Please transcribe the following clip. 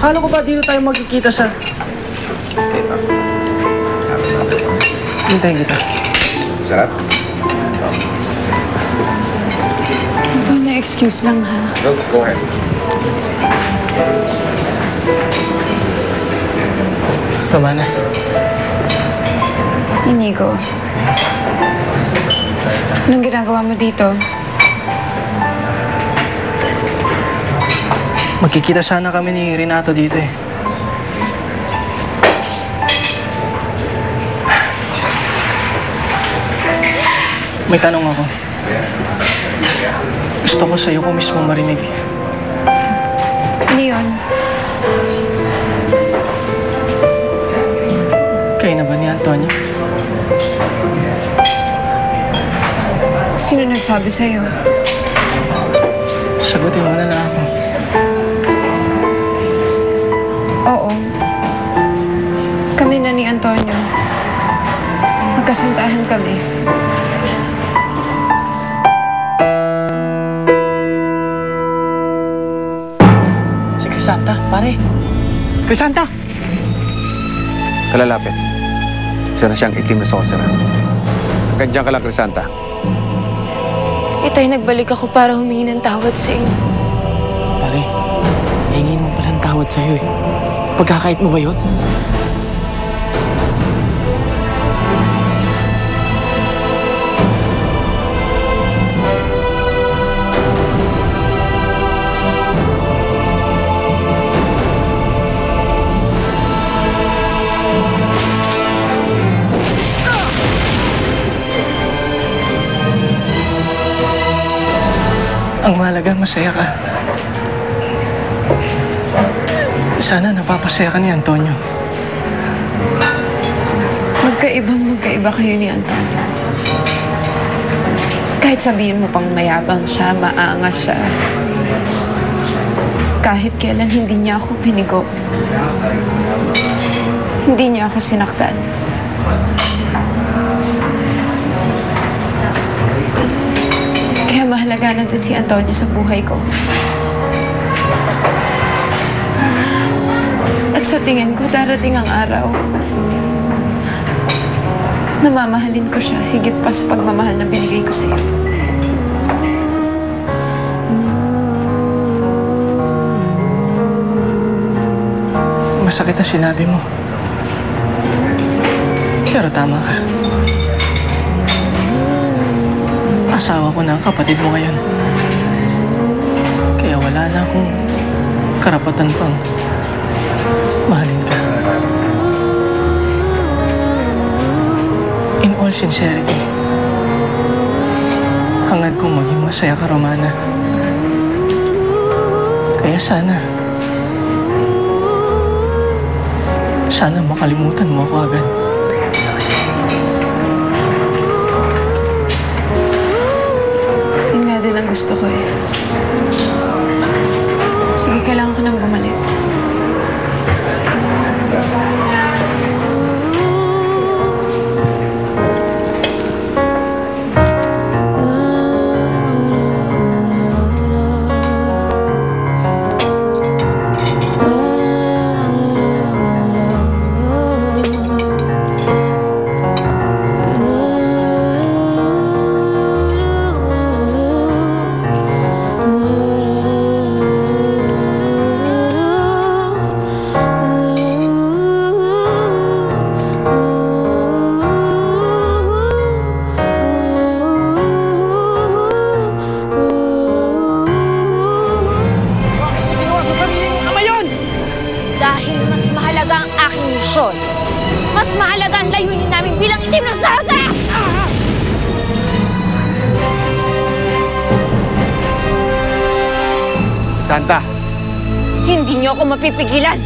Akala ko ba dito tayo magkikita sa... Ito. Hintayin kita. Sarap? Antonio, excuse lang ha. No, go ahead. Tama na. Inigo. Anong ginagawa mo dito? Magkikita sana kami ni Renato dito eh. May tanong ako. Gusto ko sa'yo ko mismo marinig. Ano yun? Kayo na ba ni Antonio? Sino nagsabi sa'yo? Sagutin mo na lang ako. Oo. Kami na ni Antonio. Magkasintahan kami. Si Crisanta, pare. Crisanta! Kalalapit. Isa na siyang itim na sorcerer. Hanggang dyan ka lang, Crisanta. Itay, nagbalik ako para humingi ng tawad sa inyo. Pare, hingin mo palang tawad sa'yo eh. Pagkakait mo ba yun? Ang mahalaga, masaya ka. Sana napapasaya ka ni Antonio. Magkaiba kayo ni Antonio. Kahit sabihin mo pang mayabang siya, maangas siya. Kahit kailan hindi niya ako pinigo. Hindi niya ako sinaktan. Kaya mahalaga na din si Antonio sa buhay ko. At sa tingin ko, darating ang araw na mamahalin ko siya higit pa sa pagmamahal na binigay ko sa'yo. Masakit ang sinabi mo. Pero tama ka. Asawa ko na ang kapatid mo ngayon. Kaya wala na akong karapatan pang mahalin ka. In all sincerity, hangad kong maging masaya ka, Romana. Kaya sana makalimutan mo ako agad. Yun nga din ang gusto ko eh. Sige, kailangan ko nang bumalik. Dahil mas mahalaga ang aking misyon. Mas mahalaga ang layunin namin bilang itim ng sarasa! Santa! Hindi niyo ako mapipigilan!